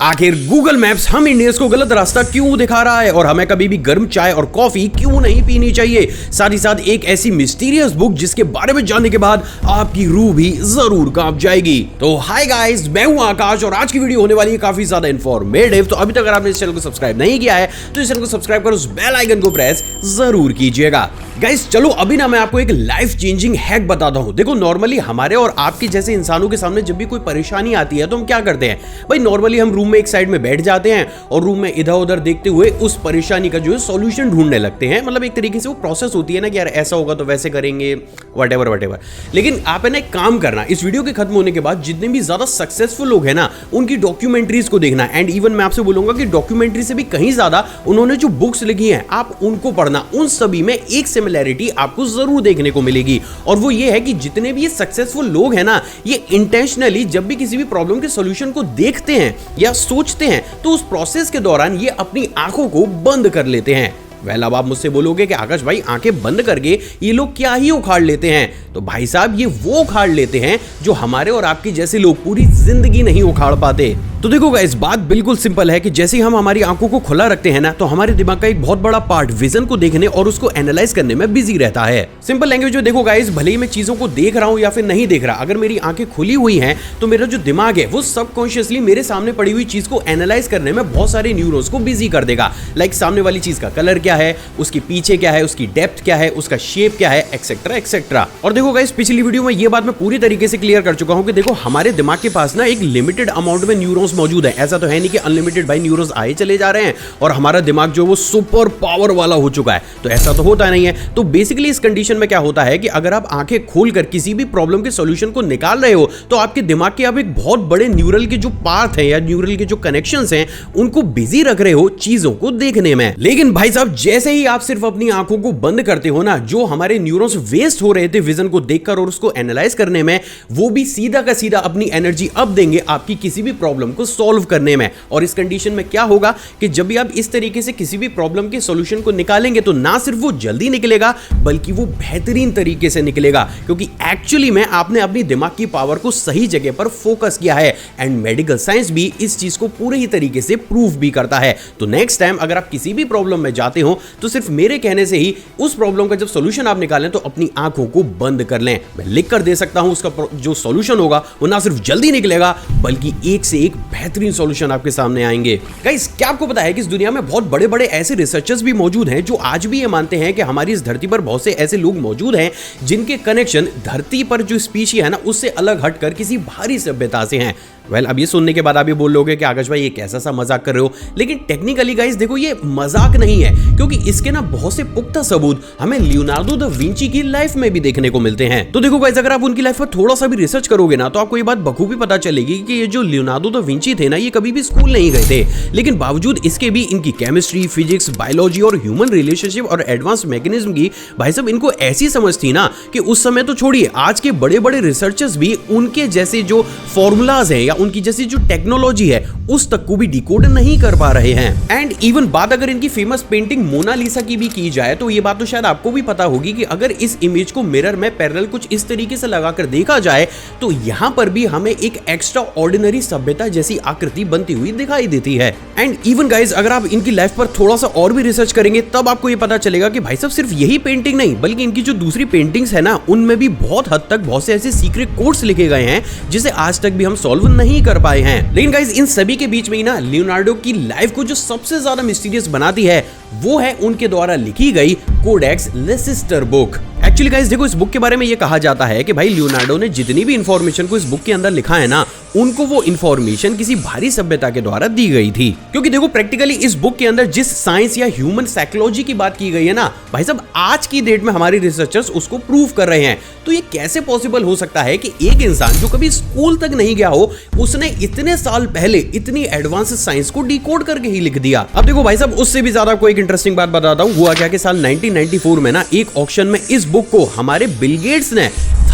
आखिर Google maps हम Indians को गलत रास्ता क्यों दिखा रहा है और हमें कभी भी गर्म चाय और कॉफी क्यों नहीं पीनी चाहिए। साथ ही साथ एक ऐसी मिस्टीरियस बुक जिसके बारे में जानने के बाद आपकी रूह भी जरूर कांप जाएगी। तो हाय गाइस, मैं हूं आकाश और आज की वीडियो होने वाली है काफी ज्यादा इन्फॉर्मेटिव। तो अभी तक अगर आपने इस चैनल को सब्सक्राइब नहीं किया है तो इस चैनल को सब्सक्राइब कर उस बेल आइकन को प्रेस जरूर कीजिएगा। गाइस चलो अभी ना मैं आपको एक लाइफ चेंजिंग हैक बताता हूं। देखो नॉर्मली हमारे और आपके जैसे इंसानों के सामने जब भी कोई परेशानी आती है तो हम क्या करते हैं भाई, नॉर्मली हम रूम में एक साइड में बैठ जाते हैं और रूम में इधर उधर देखते हुए उस परेशानी का जो है सॉल्यूशन ढूंढने लगते हैं। मतलब एक तरीके से वो प्रोसेस होती है ना कि यार ऐसा होगा तो वैसे करेंगे, व्हाटएवर। लेकिन आप है ना एक काम करना, इस वीडियो के खत्म होने के बाद जितने भी ज्यादा सक्सेसफुल लोग हैं ना उनकी डॉक्यूमेंट्रीज को देखना। एंड इवन मैं आपसे बोलूंगा कि डॉक्यूमेंट्री से भी कहीं ज्यादा उन्होंने जो बुक्स लिखी हैं आप उनको पढ़ना। उन सभी में एक सिमिलैरिटी आपको जरूर देखने को मिलेगी और वो ये है कि जितने भी ये सक्सेसफुल लोग हैं ना ये इंटेंशनली जब भी किसी भी प्रॉब्लम के सॉल्यूशन को देखते हैं या सोचते हैं तो उस प्रोसेस के दौरान ये अपनी आंखों को बंद कर लेते हैं। अब आप मुझसे बोलोगे कि आकाश भाई आंखें बंद करके ये लोग क्या ही उखाड़ लेते हैं, तो भाई साहब ये वो उखाड़ लेते हैं जो हमारे और आपके जैसे लोग पूरी जिंदगी नहीं उखाड़ पाते। तो देखो गाइस, बात बिल्कुल सिंपल है कि जैसे ही हम हमारी आंखों को खुला रखते हैं ना तो हमारे दिमाग का एक बहुत बड़ा पार्ट विजन को देखने और उसको एनालाइज करने में बिजी रहता है। सिंपल लैंग्वेज में देखो गाइस, भले ही मैं चीजों को देख रहा हूं या फिर नहीं देख रहा, अगर मेरी आंखें खुली हुई हैं तो मेरा जो दिमाग है वो सबकॉन्शियसली मेरे सामने पड़ी हुई चीज को एनालाइज करने में बहुत सारे न्यूरॉन्स को बिजी कर देगा। लाइक सामने वाली चीज का कलर क्या है, उसके पीछे क्या है, उसकी डेप्थ क्या है, उसका शेप क्या है, एक्सेट्रा एक्सेट्रा। और देखो गाइस, पिछली वीडियो में ये बात मैं पूरी तरीके से क्लियर कर चुका हूं कि देखो हमारे दिमाग के पास ना एक लिमिटेड अमाउंट में न्यूरॉन्स मौजूद है। ऐसा तो है नहीं कि अनलिमिटेड भाई न्यूरॉन्स आए चले जा रहे हैं और हमारा दिमाग जो वो सुपर पावर वाला हो चुका है, तो ऐसा तो होता नहीं है। तो बेसिकली इस कंडीशन में क्या होता है कि अगर आप आंखें खोलकर किसी भी प्रॉब्लम के सॉल्यूशन को निकाल रहे हो तो आपके दिमाग के आप एक बहुत बड़े न्यूरल के जो पार्ट हैं या न्यूरल के जो कनेक्शंस हैं उनको बिजी रख रहे हो चीजों को देखने में। लेकिन भाई साहब जैसे ही आप सिर्फ अपनी आंखों को बंद करते हो ना, जो हमारे न्यूरॉन्स वेस्ट हो रहे थे विजन को देखकर और उसको एनालाइज करने में, वो भी सीधा का सीधा अपनी एनर्जी अब देंगे आपकी किसी भी प्रॉब्लम को सॉल्व करने में। और इस कंडीशन में क्या होगा कि जब भी आप इस तरीके से किसी भी प्रॉब्लम के सॉल्यूशन को निकालेंगे तो ना सिर्फ वो जल्दी निकलेगा बल्कि वो बेहतरीन तरीके से निकलेगा, क्योंकि एक्चुअली में आपने अपनी दिमाग की पावर को सही जगह पर फोकस किया है। एंड मेडिकल साइंस भी इस चीज को पूरे ही तरीके से प्रूव भी करता है। तो नेक्स्ट टाइम अगर आप किसी भी प्रॉब्लम में जाते हो तो सिर्फ मेरे कहने से ही उस प्रॉब्लम का जब सॉल्यूशन आप निकालें तो अपनी आंखों को बंद कर लें। मैं लिख कर दे सकता हूं उसका जो सॉल्यूशन होगा वो ना सिर्फ जल्दी निकलेगा बल्कि एक से एक बेहतरीन सॉल्यूशन आपके सामने आएंगे। गाइस, क्या आपको पता है कि इस दुनिया में बहुत बड़े बड़े ऐसे रिसर्चर्स भी मौजूद हैं जो आज भी ये मानते हैं कि हमारी इस धरती पर बहुत से ऐसे लोग मौजूद हैं जिनके कनेक्शन धरती पर जो स्पीशी है ना उससे अलग हटकर किसी भारी सभ्यता से हैं। अब ये सुनने के बाद आप ये बोल लोगे कि आकाश भाई ये कैसा सा मजाक कर रहे हो, लेकिन टेक्निकली गाइस देखो ये मजाक नहीं है, क्योंकि इसके ना बहुत से पुख्ता सबूत हमें लियोनार्डो दा विंची की लाइफ में भी देखने को मिलते हैं। तो देखो गाइस, अगर आप उनकी लाइफ पर थोड़ा सा भी रिसर्च करोगे ना तो आपको ये बात बखूबी पता चलेगी कि ये जो लियोनार्डो दा विंची थे ना ये कभी भी स्कूल नहीं गए थे, लेकिन बावजूद इसके भी इनकी केमिस्ट्री, फिजिक्स, बायोलॉजी और ह्यूमन रिलेशनशिप और एडवांस मैकेनिज्म की भाई साहब इनको ऐसी समझ थी ना कि उस समय तो छोड़िए, आज के बड़े बड़े रिसर्चर्स भी उनके जैसे जो फॉर्मूलाज है या उनकी जैसी जो टेक्नोलॉजी है उस तक को भी डिकोड नहीं कर पा रहे हैं। एंड इवन बात अगर इनकी फेमस पेंटिंग मोनालिसा की भी की जाए तो ये बात तो शायद आपको भी पता होगी कि अगर इस इमेज को मिरर में पैरेलल कुछ इस तरीके से लगाकर देखा जाए तो यहां पर भी हमें एक एक्स्ट्रा ऑर्डिनरी सभ्यता जैसी आकृति बनती हुई दिखाई देती है। एंड इवन गाइज, अगर आप इनकी लाइफ पर थोड़ा सा और भी रिसर्च करेंगे तब आपको ये पता चलेगा कि भाई साहब सिर्फ यही पेंटिंग नहीं बल्कि इनकी जो दूसरी पेंटिंग्स है ना उनमें भी बहुत हद तक बहुत से ऐसे सीक्रेट कोड्स लिखे गए हैं जिसे आज तक भी हम सॉल्व नहीं कर पाए हैं। लेकिन गाइस, इन सभी के बीच में ही ना लियोनार्डो की लाइफ को जो सबसे ज्यादा मिस्टीरियस बनाती है वो है उनके द्वारा लिखी गई कोडेक्स लेसिस्टर बुक। एक्चुअली गाइस देखो, इस बुक के बारे में ये कहा जाता है कि भाई लियोनार्डो ने जितनी भी इंफॉर्मेशन को इस बुक के अंदर लिखा है ना उनको वो इंफॉर्मेशन किसी भारी सभ्यता के द्वारा दी गई थी। क्योंकि देखो प्रैक्टिकली इस बुक के अंदर जिस साइंस या ह्यूमन साइकोलॉजी की बात की गई है ना भाई साहब आज की डेट में हमारे रिसर्चर्स उसको प्रूव कर रहे हैं। तो ये कैसे पॉसिबल हो सकता है कि एक इंसान जो कभी स्कूल तक नहीं गया हो उसने इतने साल पहले इतनी एडवांस साइंस को डिकोड करके ही लिख दिया। अब देखो भाई साहब, उससे भी ज्यादा कोई एक इंटरेस्टिंग बात बताता हूँ। हुआ क्या कि साल 1994 में ना एक ऑक्शन में इस बुक को हमारे बिल गेट्स ने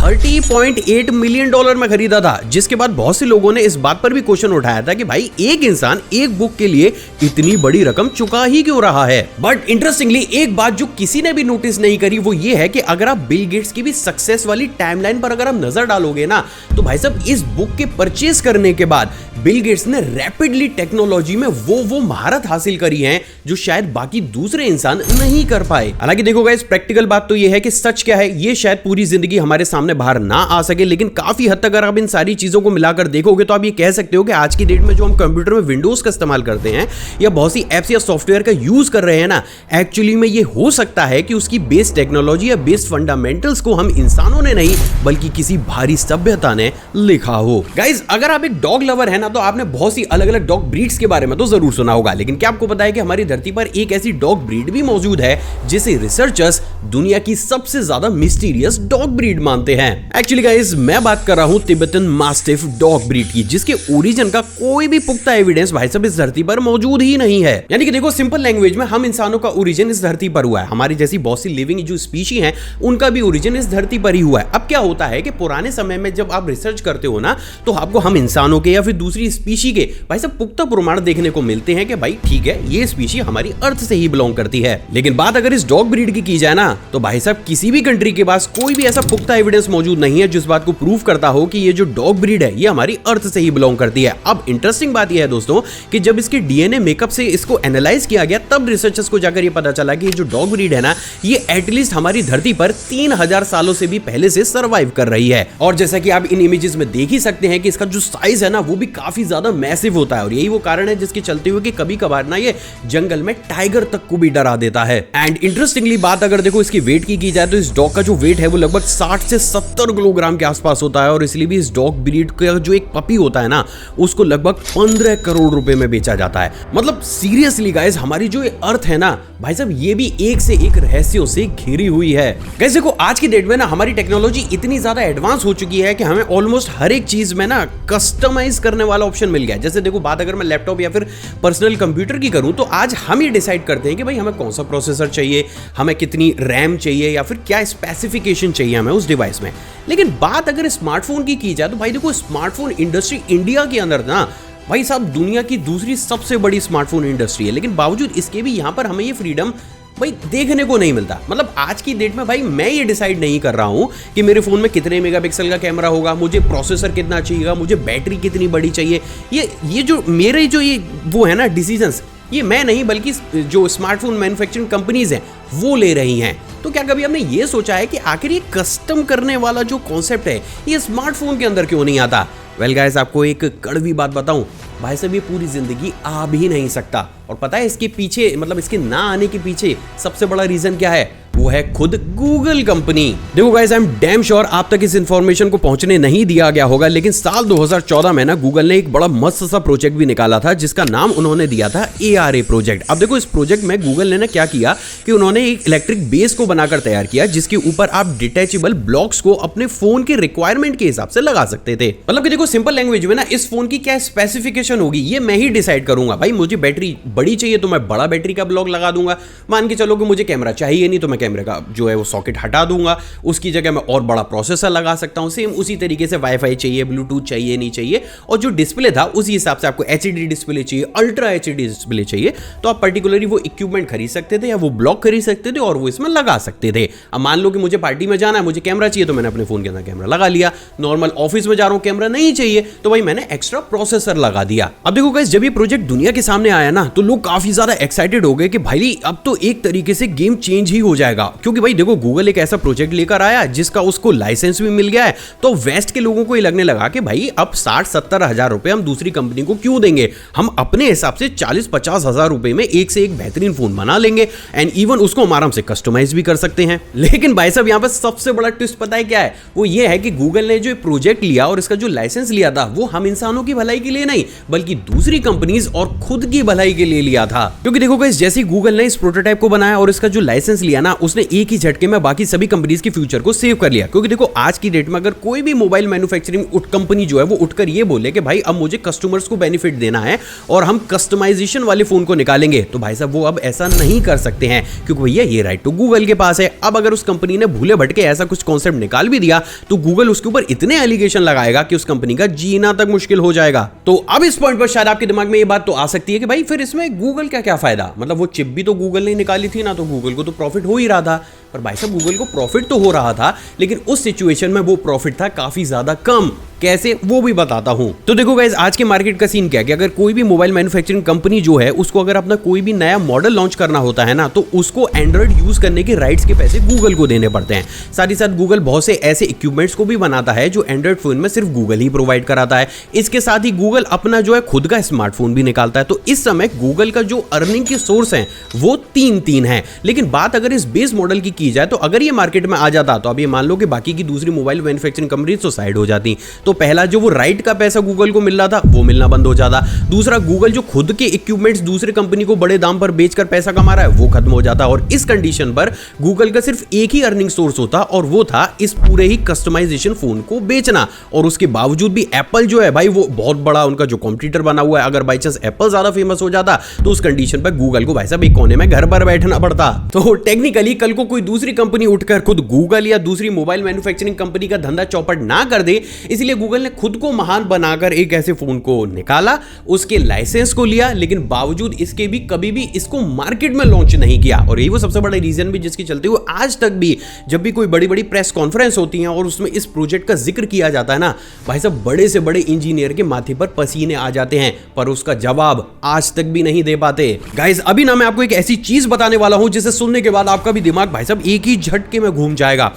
$30.8 मिलियन में खरीदा था, जिसके बाद बहुत से लोगों ने इस बात पर भी क्वेश्चन उठाया था कि भाई एक इंसान एक बुक के लिए इतनी बड़ी रकम चुका ही क्यों रहा है। बट इंटरेस्टिंगली एक बात जो किसी ने भी नोटिस नहीं करी वो ये है कि अगर आप बिल गेट्स की भी सक्सेस वाली टाइमलाइन पर अगर आप नजर डालोगे ना, तो भाई साहब इस बुक के परचेज करने के बाद बिल गेट्स ने रैपिडली टेक्नोलॉजी में वो महारत हासिल करी है जो शायद बाकी दूसरे इंसान नहीं कर पाए। हालांकि देखो गाइस, प्रैक्टिकल बात तो ये है कि सच क्या है ये शायद पूरी जिंदगी हमारे सामने बाहर ना आ सके, लेकिन काफी हद तक अगर आप इन सारी चीजों को मिलाकर देखोगे तो आप ये कह सकते हो कि आज की डेट में जो हम कंप्यूटर में विंडोज का इस्तेमाल करते हैं या बहुत सी एप्स या सॉफ्टवेयर का यूज कर रहे हैं ना, एक्चुअली में ये हो सकता है कि उसकी बेस टेक्नोलॉजी या बेस फंडामेंटल्स को हम इंसानों ने नहीं बल्कि किसी भारी सभ्यता ने लिखा हो। गाइस, अगर आप एक डॉग लवर है ना तो आपने बहुत सी अलग अलग डॉग ब्रीड्स के बारे में तो जरूर सुना होगा, लेकिन क्या आपको पता है कि हमारी धरती पर एक ऐसी डॉग ब्रीड भी मौजूद है जिसे रिसर्चर्स दुनिया की सबसे ज्यादा मिस्टीरियस डॉग ब्रीड मानते हैं। एक्चुअली गाइस, मैं बात कर रहा हूं तिब्बतन मास्टिफ डॉग ब्रीड की, जिसके ओरिजिन का कोई भी पुख्ता एविडेंस भाई साहब इस धरती पर मौजूद ही नहीं है। यानी कि देखो, सिंपल लैंग्वेज में हम इंसानों का ओरिजिन इस धरती पर हुआ है, हमारी जैसी बहुत सी लिविंग जो स्पीशी हैं उनका भी ओरिजिन इस धरती पर ही हुआ है। अब क्या होता है कि पुराने समय में जब आप रिसर्च करते हो ना, तो आपको हम इंसानों के या फिर दूसरी स्पीशी के भाई साहब पुख्ता प्रमाण देखने को मिलते हैं कि भाई ठीक है ये स्पीशी हमारी अर्थ से ही बिलोंग करती है। लेकिन बात अगर इस डॉग ब्रीड की जाए ना, तो भाई साहब किसी भी कंट्री के पास कोई भी ऐसा पुख्ता एविडेंस मौजूद नहीं है जिस बात को प्रूव करता हो कि ये जो डॉग ब्रीड है ये हमारी अर्थ से ही बिलोंग करती है। अब इंटरेस्टिंग बात यह है दोस्तों कि जब इसके डीएनए मेकअप से इसको एनालाइज किया गया, तब रिसर्चर्स को जाकर ये पता चला कि ये जो डॉग ब्रीड है ना, ये एटलीस्ट हमारी धरती पर 3000 सालों से भी पहले से सर्वाइव कर रही है। और जैसा कि आप इन इमेजेस में देख ही सकते हैं कि इसका जो साइज है ना वो भी काफी ज्यादा मैसिव होता है, और यही वो कारण है जिसके चलते हुए कि कभी कभार ना ये जंगल में टाइगर तक को भी डरा देता है। एंड इंटरेस्टिंगली बात अगर देखो इसकी वेट की जाए तो इस डॉग का जो वेट है वो लगभग 60 से 70 किलोग्राम के आसपास होता है, और इसलिए भी इस डॉग ब्रीड का जो एक पपी होता है ना उसको लगभग 15 करोड़ रुपए में बेचा जाता है। मतलब सीरियसली गाइस, हमारी जो अर्थ है ना भाई साहब ये भी एक से एक रहस्यों से घिरी हुई है। गाइस देखो, आज की डेट में ना हमारी टेक्नोलॉजी इतनी ज्यादा एडवांस हो चुकी है कि हमें ऑलमोस्ट हर एक चीज में ना कस्टमाइज करने वाला ऑप्शन मिल गया है। जैसे देखो, बात अगर मैं लैपटॉप या फिर पर्सनल कंप्यूटर की करूं तो आज हम ही डिसाइड करते हैं कि भाई हमें कौन सा प्रोसेसर चाहिए, हमें कितनी रैम चाहिए या फिर क्या स्पेसिफिकेशन चाहिए हमें उस डिवाइस में। लेकिन बात अगर स्मार्टफोन की जाए तो भाई देखो, स्मार्टफोन इंडस्ट्री इंडिया के अंदर ना भाई साहब दुनिया की दूसरी सबसे बड़ी स्मार्टफोन इंडस्ट्री है, लेकिन बावजूद इसके भी यहां पर हमें ये फ्रीडम भाई देखने को नहीं मिलता। मतलब आज की डेट में भाई मैं ये डिसाइड नहीं कर रहा हूं कि मेरे फोन में कितने मेगापिक्सल का कैमरा होगा, मुझे प्रोसेसर कितना चाहिए, मुझे बैटरी कितनी बड़ी चाहिए। ये जो मेरे जो ये वो है ना डिसीजंस, ये मैं नहीं बल्कि जो स्मार्टफोन मैन्युफैक्चरिंग कंपनीज हैं वो ले रही हैं। तो क्या कभी हमने ये सोचा है कि आखिर ये कस्टम करने वाला जो कॉन्सेप्ट है ये स्मार्टफोन के अंदर क्यों नहीं आता? वेल गाइस, आपको एक कड़वी बात बताऊं, भाई साहब ये पूरी जिंदगी आ भी नहीं सकता। और पता है इसके पीछे, मतलब इसके ना आने के पीछे सबसे बड़ा रीजन क्या है? वो है खुद गूगल कंपनी। देखो guys, I am damn sure आप तक इस इंफॉर्मेशन को पहुंचने नहीं दिया गया होगा, लेकिन साल 2014 में ना गूगल ने एक बड़ा मस्त सा प्रोजेक्ट भी निकाला था जिसका नाम उन्होंने दिया था ARA प्रोजेक्ट। अब देखो, इस प्रोजेक्ट में गूगल ने ना क्या किया कि उन्होंने एक इलेक्ट्रिक बेस को बनाकर तैयार किया जिसके ऊपर आप डिटैचेबल ब्लॉक्स को अपने फोन के रिक्वायरमेंट के हिसाब से लगा सकते थे। मतलब कि देखो, सिंपल लैंग्वेज में ना इस फोन की क्या स्पेसिफिकेशन होगी ये मैं ही डिसाइड करूंगा। भाई मुझे बैटरी बड़ी चाहिए तो मैं बड़ा बैटरी का ब्लॉक लगा दूंगा। मान के चलो कि मुझे कैमरा चाहिए नहीं तो मैं कैमरे का जो है वो सॉकेट हटा दूंगा, उसकी जगह मैं और बड़ा प्रोसेसर लगा सकता हूं। सेम उसी तरीके से वाईफाई चाहिए, ब्लूटूथ चाहिए नहीं चाहिए, और जो डिस्प्ले था उसी हिसाब से आपको HD डिस्प्ले चाहिए, अल्ट्रा HD डिस्प्ले चाहिए, तो आप पर्टिकुलरली वो इक्विपमेंट खरीद सकते थे या वो ब्लॉक खरीद सकते थे और वो इसमें लगा सकते थे। अब मान लो कि मुझे पार्टी में जाना है, मुझे कैमरा चाहिए तो मैंने अपने फोन के अंदर कैमरा लगा लिया। नॉर्मल ऑफिस में जा रहा हूं, कैमरा नहीं चाहिए तो भाई मैंने एक्स्ट्रा प्रोसेसर लगा दिया। अब देखो गाइस, जब ये प्रोजेक्ट दुनिया के सामने आया ना तो लोग काफी ज्यादा एक्साइटेड हो गए कि भाई अब तो एक तरीके से गेम चेंज ही हो जाएगा, क्योंकि भाई देखो गूगल एक ऐसा प्रोजेक्ट लेकर आया जिसका उसको लाइसेंस भी मिल गया है। तो वेस्ट के लोगों को ये लगने लगा कि भाई अब 60-70 हजार रुपए हम दूसरी कंपनी को क्यों देंगे, हम अपने हिसाब से 40-50 हजार रुपए में एक से एक बेहतरीन फोन बना लेंगे एंड इवन उसको हम आराम से कस्टमाइज भी कर सकते हैं। लेकिन भाई साहब यहाँ पर सबसे बड़ा ट्विस्ट पता है क्या है? वो ये है कि गूगल ने जो प्रोजेक्ट लिया और इसका जो लाइसेंस लिया था वो हम इंसानों की भलाई के लिए नहीं बल्कि दूसरी कंपनीज और खुद की भलाई के लिए लिया था। क्योंकि देखो गाइस, जैसे गूगल ने इस प्रोटोटाइप को बनाया और इसका जो लाइसेंस लिया ना, उस उसने एक ही झटके में बाकी सभी कंपनीज के फ्यूचर को सेव कर लिया। क्योंकि देखो आज की डेट में अगर कोई भी मोबाइल मैन्युफैक्चरिंग कंपनी जो है वो उठकर ये बोले कि भाई अब मुझे कस्टमर्स को बेनिफिट देना है और हम कस्टमाइजेशन वाले फोन को निकालेंगे, तो भाई साहब वो अब ऐसा नहीं कर सकते हैं, क्योंकि भैया ये राइट तो गूगल के पास है। अब अगर उस कंपनी ने भूले भटके ऐसा कुछ कॉन्सेप्ट निकाल भी दिया तो गूगल उसके ऊपर इतने एलिगेशन लगाएगा कि उस कंपनी का जीना तक मुश्किल हो जाएगा। तो अब इस पॉइंट पर शायद आपके दिमाग में ये बात तो आ सकती है कि भाई फिर इसमें गूगल का क्या फायदा, मतलब वो चिप भी तो गूगल ने निकाली थी ना, तो गूगल को तो प्रॉफिट हो ही रहा था। पर भाई साहब गूगल को प्रॉफिट तो हो रहा था, लेकिन उस सिचुएशन में वो प्रॉफिट था काफी ज्यादा कम। कैसे, वो भी बताता हूं। तो देखो गाइस, आज के मार्केट का सीन क्या है कि अगर कोई भी मोबाइल मैन्युफैक्चरिंग कंपनी जो है उसको अगर अपना कोई भी नया मॉडल लॉन्च करना होता है ना, तो उसको एंड्रॉइड यूज करने के राइट्स के पैसे गूगल को देने पड़ते हैं। साथ ही साथ गूगल बहुत से ऐसे इक्विपमेंट्स को भी बनाता है जो एंड्रॉइड फोन में सिर्फ गूगल ही प्रोवाइड कराता है। इसके साथ ही गूगल अपना जो है खुद का स्मार्टफोन भी निकालता है। तो इस समय गूगल का जो अर्निंग के सोर्स है वो तीन है। लेकिन बात अगर इस बेस मॉडल की जाए तो अगर ये मार्केट में आ जाता तो अब ये मान लो कि बाकी की दूसरी मोबाइल मैन्युफैक्चरिंग कंपनी तो साइड हो जाती। तो पहला जो वो राइट का पैसा गूगल को मिल रहा था वो मिलना बंद हो जाता। दूसरा, गूगल जो खुद के इक्विपमेंट्स दूसरे कंपनी को बड़े दाम पर बेचकर पैसा कमा रहा है वो खत्म हो जाता। और इस कंडीशन पर गूगल का सिर्फ एक ही अर्निंग सोर्स होता और वो था इस पूरे ही कस्टमाइजेशन फोन को बेचना। और उसके बावजूद भी एप्पल जो है भाई वो बहुत बड़ा उनका जो कॉम्पिटिटर बना हुआ है, अगर बाई चांस एप्पल ज्यादा फेमस हो जाता तो उस कंडीशन पर गूगल को भाई साहब एक कोने में घर पर बैठना पड़ता। तो टेक्निकली कल को कोई दूसरी कंपनी उठकर खुद गूगल या दूसरी मोबाइल मैन्युफैक्चरिंग कंपनी का धंधा चौपट ना कर दे, इसलिए गूगल ने खुद को महान बनाकर एक ऐसे फोन को निकाला, उसके लाइसेंस को लिया, लेकिन बावजूद इसके भी कभी भी इसको मार्केट में लॉन्च नहीं किया। और यही वो सबसे बड़ा रीजन भी जिसके चलते हुए आज तक भी जब भी कोई बड़ी बड़ी प्रेस कॉन्फ्रेंस होती है और उसमें इस प्रोजेक्ट का जिक्र किया जाता है ना, भाई साहब बड़े से बड़े इंजीनियर के माथे पर पसीने आ जाते हैं, पर उसका जवाब आज तक भी नहीं दे पाते। गाइस, अभी ना मैं आपको एक ऐसी चीज बताने वाला हूं जिसे सुनने के बाद आपका भी दिमाग भाई साहब एक ही झटके में घूम जाएगा।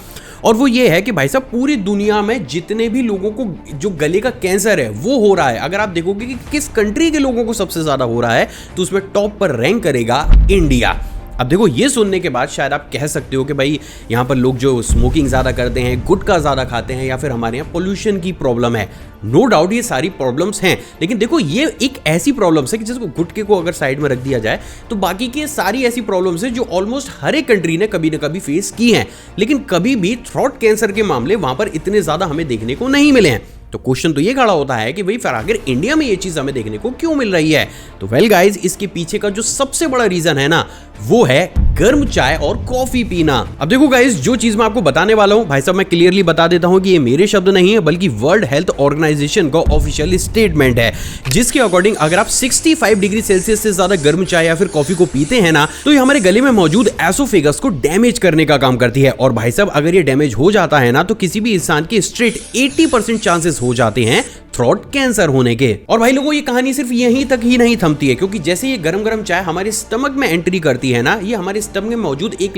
और वो ये है कि भाई साहब पूरी दुनिया में जितने भी लोगों को जो गले का कैंसर है वो हो रहा है, अगर आप देखोगे कि किस कंट्री के लोगों को सबसे ज्यादा हो रहा है तो उसमें टॉप पर रैंक करेगा इंडिया। अब देखो, ये सुनने के बाद शायद आप कह सकते हो कि भाई यहाँ पर लोग जो स्मोकिंग ज़्यादा करते हैं, गुटखा ज़्यादा खाते हैं, या फिर हमारे यहाँ पोल्यूशन की प्रॉब्लम है। नो डाउट ये सारी प्रॉब्लम्स हैं, लेकिन देखो ये एक ऐसी प्रॉब्लम्स है कि जिसको गुटखे को अगर साइड में रख दिया जाए तो बाकी की सारी ऐसी प्रॉब्लम्स है जो ऑलमोस्ट हर एक कंट्री ने कभी ना कभी फेस की हैं, लेकिन कभी भी थ्रोट कैंसर के मामले वहाँ पर इतने ज़्यादा हमें देखने को नहीं मिले हैं। तो क्वेश्चन तो ये खड़ा होता है कि भाई फिर आखिर इंडिया में ये चीज हमें देखने को क्यों मिल रही है। तो वेल गाइस, इसके पीछे का जो सबसे बड़ा रीजन है ना वो है गर्म चाय और कॉफी पीना। अब देखो गाइस, जो चीज मैं आपको बताने वाला हूं भाई साहब मैं क्लियरली बता देता हूं कि ये मेरे शब्द नहीं है बल्कि वर्ल्ड हेल्थ ऑर्गेनाइजेशन का ऑफिशियल स्टेटमेंट है, जिसके अकॉर्डिंग अगर आप 65 डिग्री सेल्सियस से ज्यादा गर्म चाय या फिर कॉफी को पीते हैं ना तो ये हमारे गले में मौजूद एसोफेगस को डैमेज करने का काम करती है। और भाई साहब अगर ये डैमेज हो जाता है ना तो किसी भी इंसान के स्ट्रेट 80% चांसेस हो जाते हैं थ्रोट कैंसर होने के। और भाई लोगों, ये कहानी सिर्फ यहीं तक ही नहीं थमती है, क्योंकि जैसे ये गरम गरम चाय हमारे स्टमक में एंट्री करती है ना, ये हमारे स्टमक में मौजूद एक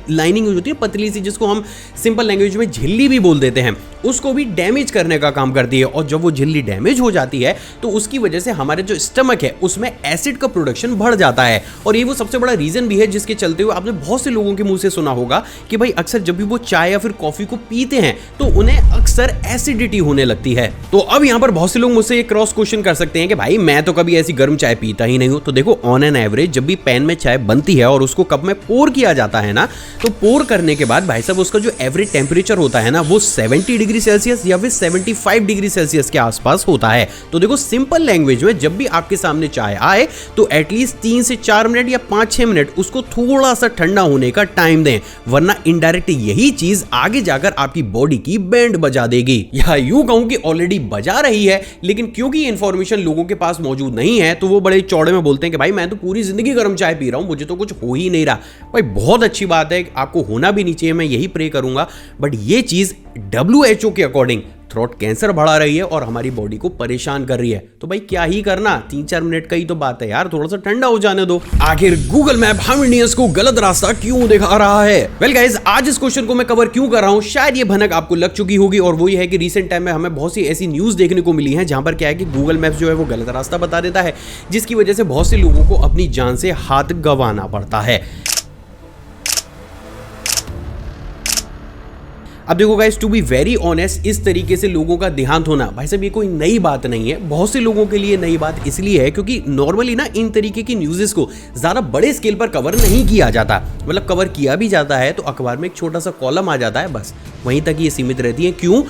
लाइनिंग होती है पतली सी, जिसको हम सिंपल लैंग्वेज में झिल्ली भी बोल देते हैं, उसको भी डैमेज करने का काम करती है। और जब वो झिल्ली डैमेज हो जाती है तो उसकी वजह से हमारे जो स्टमक है उसमें एसिड का प्रोडक्शन बढ़ जाता है। और ये वो सबसे बड़ा रीजन भी है जिसके चलते हुए आपने बहुत से लोगों के मुंह से सुना होगा कि भाई अक्सर जब भी वो चाय या फिर कॉफी को पीते हैं तो उन्हें अक्सर एसिडिटी होने लगती है। तो अब यहाँ पर बहुत से लोग मुझसे एक क्रॉस क्वेश्चन कर सकते हैं कि भाई मैं तो कभी ऐसी गर्म चाय पीता ही नहीं हूं। तो देखो, ऑन एन एवरेज जब भी पैन में चाय बनती है और उसको कप में पोर किया जाता है ना, तो पोर करने के बाद भाई साहब उसका जो एवरेज टेम्परेचर होता है ना वो 70 डिग्री सेल्सियस या फिर 75 डिग्री सेल्सियस के आसपास होता है। तो देखो, सिंपल लैंग्वेज में जब भी आपके सामने चाय आए तो एटलीस्ट 3 से 4 मिनट या 5-6 मिनट उसको थोड़ा सा ठंडा होने का टाइम दें, वरना इनडायरेक्ट यही चीज आगे जाकर आपकी बॉडी की बैंड बजा देगी, या यूं कहूं कि ऑलरेडी बजा रही है। लेकिन क्योंकि इंफॉर्मेशन लोगों के पास मौजूद नहीं है तो वो बड़े चौड़े में बोलते हैं कि भाई मैं तो पूरी जिंदगी गर्म चाय पी रहा हूं, मुझे तो कुछ हो ही नहीं रहा। भाई बहुत अच्छी बात है, आपको होना भी नहीं चाहिए, मैं यही प्रे करूंगा, बट ये चीज WHO के अकॉर्डिंग थ्रोट कैंसर बढ़ा रही है और हमारी बॉडी को परेशान कर रही है। तो भाई क्या ही करना, 3-4 मिनट का ही तो बात है यार, थोड़ा सा ठंडा हो जाने दो। आखिर गूगल मैप हम इंडियंस को गलत रास्ता क्यों दिखा रहा है? वेल गाइस, आज इस क्वेश्चन को मैं कवर क्यों कर रहा हूं, शायद ये भनक आपको लग चुकी होगी, और वो ये है कि रिसेंट टाइम में हमें बहुत सी ऐसी न्यूज देखने को मिली है जहां पर क्या है कि गूगल मैप जो है वो गलत रास्ता बता देता है, जिसकी वजह से बहुत से लोगों को अपनी जान से हाथ गंवाना पड़ता है। अब देखो guys, to be very honest, इस तरीके से लोगों का देहांत होना भाई साहब ये कोई नई बात नहीं है। बहुत से लोगों के लिए नई बात इसलिए है क्योंकि नॉर्मली ना इन तरीके की न्यूज़ेस को ज़्यादा बड़े स्केल पर कवर नहीं किया जाता। मतलब कवर किया भी जाता है तो अखबार में एक छोटा सा कॉलम आ जाता है, बस वहीं तक ये सीमित रहती है। क्यों,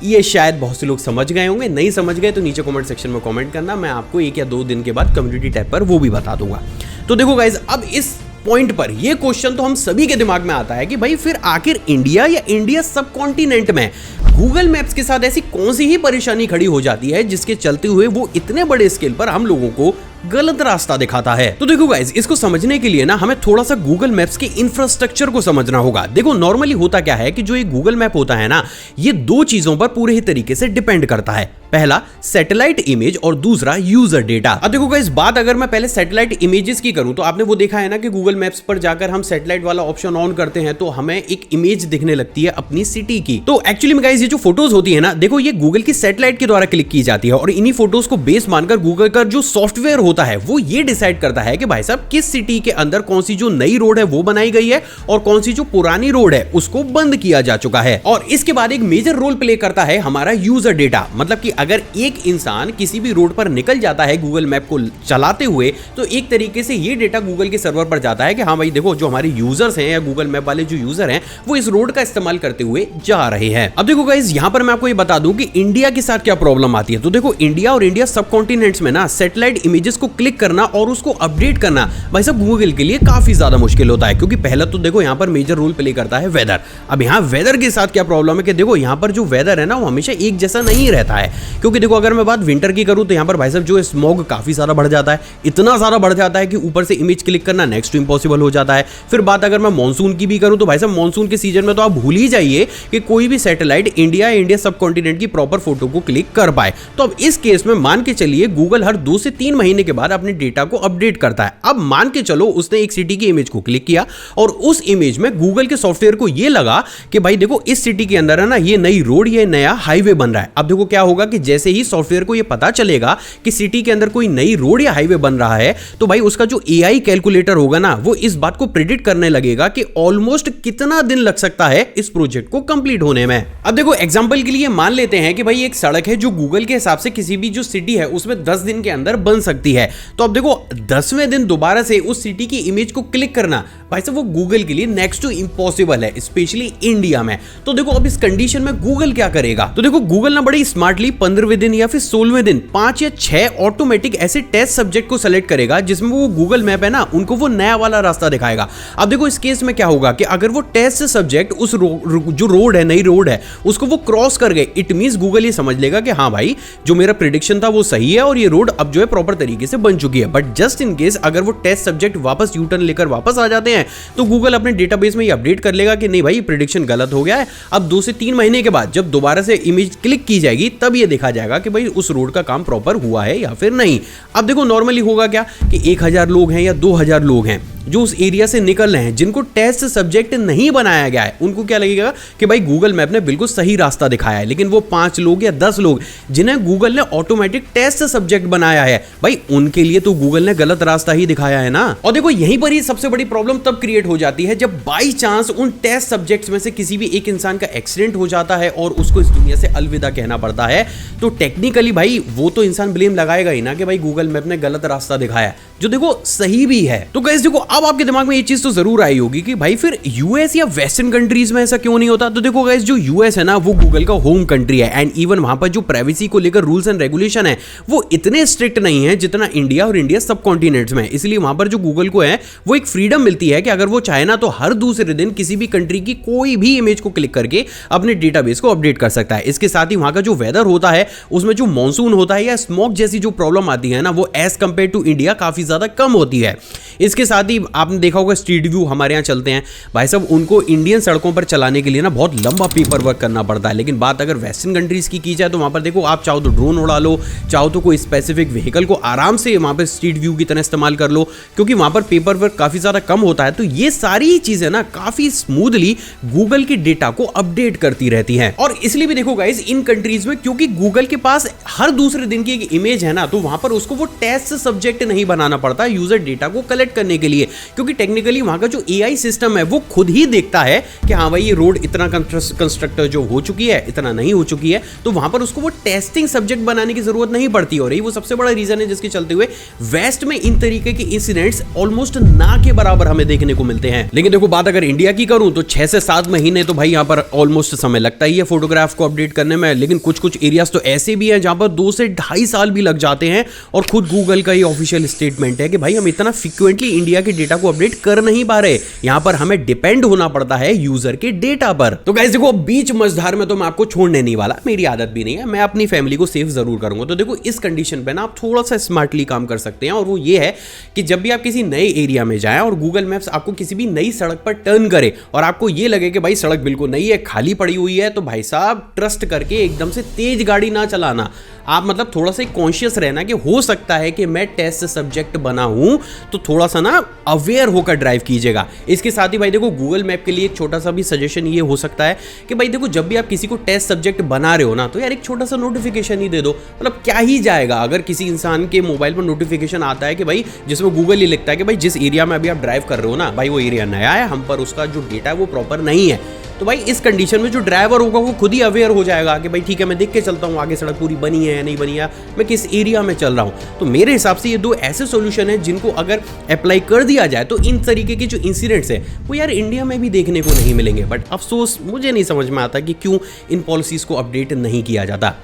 ये शायद बहुत से लोग समझ गए होंगे, नहीं समझ गए तो नीचे कमेंट सेक्शन में कमेंट करना, मैं आपको 1 या 2 दिन के बाद कम्युनिटी टैब पर वो भी बता दूंगा। तो देखो गाइज, अब इस पॉइंट पर ये क्वेश्चन तो हम सभी के दिमाग में आता है कि भाई फिर आखिर इंडिया या इंडिया सब कॉन्टिनेंट में गूगल मैप्स के साथ ऐसी कौन सी ही परेशानी खड़ी हो जाती है जिसके चलते हुए वो इतने बड़े स्केल पर हम लोगों को गलत रास्ता दिखाता है। तो देखो गाइज, इसको समझने के लिए ना हमें थोड़ा सा गूगल मैप्स के इंफ्रास्ट्रक्चर को समझना होगा। देखो नॉर्मली होता क्या है कि जो ये गूगल मैप होता है ना, ये 2 चीजों पर पूरे ही तरीके से डिपेंड करता है। पहला सैटेलाइट इमेज और दूसरा यूजर डेटा। अब देखो गाइस, बात अगर मैं पहले सैटेलाइट इमेजेस की करूं तो आपने वो देखा है ना कि गूगल मैप्स पर जाकर हम सैटेलाइट वाला ऑप्शन ऑन करते हैं तो हमें एक इमेज दिखने लगती है अपनी सिटी की। तो एक्चुअली में गाइस, ये जो फोटोज होती है ना, देखो ये गूगल की सैटेलाइट के द्वारा क्लिक की जाती है और इन्हीं फोटोज को बेस मानकर गूगल का जो सॉफ्टवेयर होता है वो ये डिसाइड करता है कि भाई साहब किस सिटी के अंदर कौन सी जो नई रोड है वो बनाई गई है और कौन सी जो पुरानी रोड है उसको बंद किया जा चुका है। और इसके बाद एक मेजर रोल प्ले करता है हमारा यूजर डेटा। मतलब कि अगर एक इंसान किसी भी रोड पर निकल जाता है गूगल मैप को चलाते हुए तो एक तरीके से ये डेटा गूगल के सर्वर पर जाता है कि हाँ भाई देखो, जो हमारे यूजर्स हैं या गूगल मैप वाले जो यूजर हैं वो इस रोड का इस्तेमाल करते हुए जा रहे हैं। अब देखो गाइस, यहां पर मैं आपको ये बता दूं कि इंडिया के साथ क्या प्रॉब्लम आती है। तो देखो इंडिया और इंडिया सब कॉन्टिनेंट्स में ना सैटेलाइट इमेजेस को क्लिक करना और उसको अपडेट करना भाई साहब गूगल के लिए काफी ज्यादा मुश्किल होता है। क्योंकि पहला तो देखो यहाँ पर मेजर रोल प्ले करता है वेदर। अब यहाँ वेदर के साथ क्या प्रॉब्लम है कि देखो यहाँ पर जो वेदर है ना वो हमेशा एक जैसा नहीं रहता है। क्योंकि देखो अगर मैं बात विंटर की करूं तो यहाँ पर भाई साहब जो स्मॉग काफी ज्यादा बढ़ जाता है, इतना ज्यादा बढ़ जाता है कि ऊपर से इमेज क्लिक करना नेक्स्ट टू इम्पॉसिबल हो जाता है। फिर बात अगर मैं मानसून की भी करूं तो भाई साहब मानसून के सीजन में तो आप भूल ही जाइए कि कोई भी सैटेलाइट इंडिया सब कॉन्टिनेंट की प्रॉपर फोटो को क्लिक कर पाए। तो अब इस केस में मान के चलिए गूगल हर 2 से 3 महीने के बाद अपने डेटा को अपडेट करता है। अब मान के चलो उसने एक सिटी की इमेज को क्लिक किया और उस इमेज में गूगल के सॉफ्टवेयर को यह लगा कि भाई देखो इस सिटी के अंदर है ना ये नई रोड, ये नया हाईवे बन रहा है। अब देखो क्या होगा कि जैसे ही सॉफ्टवेयर को ये पता चलेगा कि सिटी के अंदर कोई नई रोड या हाईवे बन रहा है तो भाई उसका जो एआई कैलकुलेटर होगा ना वो इस बात को प्रिडिक्ट करने लगेगा कि ऑलमोस्ट कितना दिन लग सकता है इस प्रोजेक्ट को कंप्लीट होने में। अब देखो एग्जांपल के लिए मान लेते हैं कि भाई एक सड़क है जो गूगल के हिसाब से किसी भी जो सिटी है उसमें 10 दिन के अंदर बन सकती है। तो अब देखो 10वें दिन दोबारा से उस सिटी की इमेज को क्लिक करना भाई साहब वो गूगल के लिए नेक्स्ट टू इम्पॉसिबल है, स्पेशली इंडिया में। तो देखो अब इस कंडीशन में गूगल क्या करेगा। तो देखो गूगल ना बड़ी स्मार्टली 15वें दिन या फिर 16वें दिन 5 या 6 ऑटोमेटिक ऐसे टेस्ट सब्जेक्ट को सेलेक्ट करेगा जिसमें वो गूगल मैप है ना उनको वो नया वाला रास्ता दिखाएगा। अब देखो इस केस में क्या होगा कि अगर वो टेस्ट सब्जेक्ट उस जो रोड है, नई रोड है, उसको वो क्रॉस कर गए, इट मींस गूगल ये समझ लेगा कि हाँ भाई जो मेरा प्रेडिक्शन था वो सही है और ये रोड अब जो है प्रॉपर तरीके से बन चुकी है। बट जस्ट इन केस अगर वो टेस्ट सब्जेक्ट वापस यू टर्न लेकर वापस आ जाते हैं तो गूगल अपने डेटाबेस में ये अपडेट कर लेगा कि नहीं भाई प्रेडिक्शन गलत हो गया है। अब 2 से 3 महीने के बाद जब दोबारा से इमेज क्लिक की जाएगी तब ये देखा जाएगा कि भाई उस रोड का काम प्रॉपर हुआ है या फिर नहीं। अब देखो नॉर्मली होगा क्या कि 1000 लोग हैं या 2000 लोग हैं जो उस एरिया से निकल रहे हैं जिनको टेस्ट सब्जेक्ट नहीं बनाया गया है, उनको क्या लगेगा कि भाई गूगल मैप ने बिल्कुल सही रास्ता दिखाया है। लेकिन वो 5 लोग या 10 लोग जिन्हें गूगल ने ऑटोमेटिक टेस्ट सब्जेक्ट बनाया है, भाई उनके लिए तो गूगल ने गलत रास्ता ही दिखाया है ना। और देखो यहीं पर ही सबसे बड़ी प्रॉब्लम तब क्रिएट हो जाती है जब बाई चांस उन टेस्ट सब्जेक्ट्स में से किसी भी एक इंसान का एक्सीडेंट हो जाता है और उसको इस दुनिया से अलविदा कहना पड़ता है। तो टेक्निकली भाई वो तो इंसान ब्लेम लगाएगा ही ना कि भाई गूगल मैप ने गलत रास्ता दिखाया, जो देखो सही भी है। तो गाइस देखो अब आपके दिमाग में ये चीज तो जरूर आई होगी कि भाई फिर यूएस या वेस्टर्न कंट्रीज में ऐसा क्यों नहीं होता। तो देखो गाइस जो यूएस है ना वो गूगल का होम कंट्री है एंड इवन वहां पर जो प्राइवेसी को लेकर रूल्स एंड रेगुलेशन है वो इतने स्ट्रिक्ट नहीं है जितना इंडिया और इंडिया सब कॉन्टिनेंट्स में। इसलिए वहां पर जो गूगल को है वो एक फ्रीडम मिलती है कि अगर वो चाहे ना तो हर दूसरे दिन किसी भी कंट्री की कोई भी इमेज को क्लिक करके अपने डेटाबेस को अपडेट कर सकता है। इसके साथ ही वहां का जो वेदर होता है उसमें जो मॉनसून होता है या स्मॉग जैसी जो प्रॉब्लम आती है ना वो एज कंपेयर टू इंडिया काफी ज्यादा कम होती है। इसके साथ ही आपने देखा होगा स्ट्रीट व्यू हमारे यहाँ चलते हैं भाई साहब, उनको इंडियन सड़कों पर चलाने के लिए ना बहुत लंबा पेपर वर्क करना पड़ता है। लेकिन बात अगर वेस्टर्न कंट्रीज की जाए तो वहां पर देखो आप चाहो तो ड्रोन उड़ा लो, चाहो तो कोई स्पेसिफिक व्हीकल को आराम से वहां पर स्ट्रीट व्यू की तरह इस्तेमाल कर लो, क्योंकि वहां पर पेपर वर्क काफी ज्यादा कम होता है। तो ये सारी चीजें ना काफी स्मूथली गूगल के डेटा को अपडेट करती रहती हैं। और इसलिए भी देखो गाइस इन कंट्रीज में क्योंकि गूगल के पास हर दूसरे दिन की एक इमेज है ना, तो वहां पर उसको वो टेस्ट सब्जेक्ट नहीं बनाना पड़ता यूजर डेटा को कलेक्ट सेट करने के लिए, क्योंकि टेक्निकली वहां का जो एआई सिस्टम है वो खुद ही देखता है कि हाँ भाई ये रोड इतना कंस्ट्रक्टर जो हो चुकी है, इतना नहीं हो चुकी है, तो वहां पर उसको वो टेस्टिंग सब्जेक्ट बनाने की जरूरत नहीं पड़ती। और यही वो सबसे बड़ा रीजन है जिसके चलते हुए वेस्ट में इन तरीके के इंसिडेंट्स ऑलमोस्ट ना के बराबर हमें देखने को मिलते हैं। लेकिन देखो बात अगर इंडिया की करूं तो 6 से 7 महीने तो भाई यहां पर ऑलमोस्ट समय लगता ही है फोटोग्राफ को अपडेट करने में। लेकिन कुछ एरियाज तो ऐसे भी हैं जहां पर 2 से 2.5 साल भी लग जाते हैं, और खुद गूगल का ये ऑफिशियल स्टेटमेंट है कि भाई हम इतना फ्रीक्वेंटली इंडिया के डेटा को अपडेट कर नहीं पा रहे, यहां पर हमें डिपेंड होना पड़ता है यूजर के डेटा पर। तो गाइस देखो बीच मझधार में तो मैं आपको छोड़ने नहीं वाला, मेरी आदत भी नहीं है, मैं अपनी फैमिली को सेफ जरूर करूंगा। तो देखो इस कंडीशन पे ना आप थोड़ा सा स्मार्टली काम कर सकते हैं, और वो ये है कि जब भी आप किसी नए एरिया में जाएं और गूगल मैप्स आपको किसी भी नई सड़क पर टर्न करे और आपको ये लगे कि भाई सड़क बिल्कुल नई है, खाली पड़ी हुई है, तो भाई साहब ट्रस्ट करके एकदम से तेज गाड़ी ना चलाना। आप मतलब थोड़ा सा कॉन्शियस रहना कि हो सकता है कि मैं टेस्ट सब्जेक्ट बना हूं, तो थोड़ा सा ना अवेयर होकर ड्राइव कीजिएगा। इसके साथ ही भाई देखो गूगल मैप के लिए एक छोटा सा भी सजेशन ये हो सकता है कि भाई देखो जब भी आप किसी को टेस्ट सब्जेक्ट बना रहे हो ना, तो यार एक छोटा सा नोटिफिकेशन ही दे दो। मतलब क्या ही जाएगा अगर किसी इंसान के मोबाइल पर नोटिफिकेशन आता है कि भाई जिसमें गूगल ये लिखता है कि भाई जिस एरिया में अभी आप ड्राइव कर रहे हो ना भाई वो एरिया नया है, हम पर उसका जो डेटा है वो प्रॉपर नहीं है। तो भाई इस कंडीशन में जो ड्राइवर होगा वो खुद ही अवेयर हो जाएगा कि भाई ठीक है मैं देख के चलता हूँ आगे सड़क पूरी बनी है या नहीं बनी है, मैं किस एरिया में चल रहा हूँ। तो मेरे हिसाब से ये 2 ऐसे सॉल्यूशन हैं जिनको अगर अप्लाई कर दिया जाए तो इन तरीके के जो इंसिडेंट्स हैं वो यार इंडिया में भी देखने को नहीं मिलेंगे। बट अफसोस मुझे नहीं समझ में आता कि क्यों इन पॉलिसीज को अपडेट नहीं किया जाता।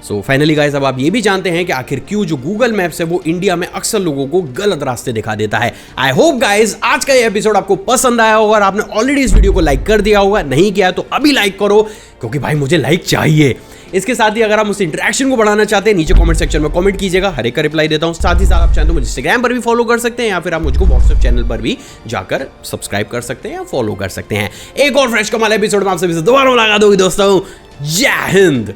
सो फाइनली गाइस अब आप ये भी जानते हैं कि आखिर क्यों जो गूगल मैप्स है वो इंडिया में अक्सर लोगों को गलत रास्ते दिखा देता है। आई होप गाइस आज का ये एपिसोड आपको पसंद आया होगा और आपने ऑलरेडी इस वीडियो को लाइक कर दिया होगा, नहीं किया तो अभी लाइक करो क्योंकि भाई मुझे लाइक चाहिए। इसके साथ ही अगर आप मुझसे इंटरेक्शन को बढ़ाना चाहते हैं नीचे कमेंट सेक्शन में कमेंट कीजिएगा, हर एक का रिप्लाई देता हूं। साथ ही साथ आप चाहें तो मुझे इंस्टाग्राम पर भी फॉलो कर सकते हैं या फिर आप मुझको व्हाट्सएप चैनल पर भी जाकर सब्सक्राइब कर सकते हैं या फॉलो कर सकते हैं। एक और फ्रेश कमाल एपिसोड में आप सभी से दोबारा मुलाकात होगी दोस्तों। जय हिंद।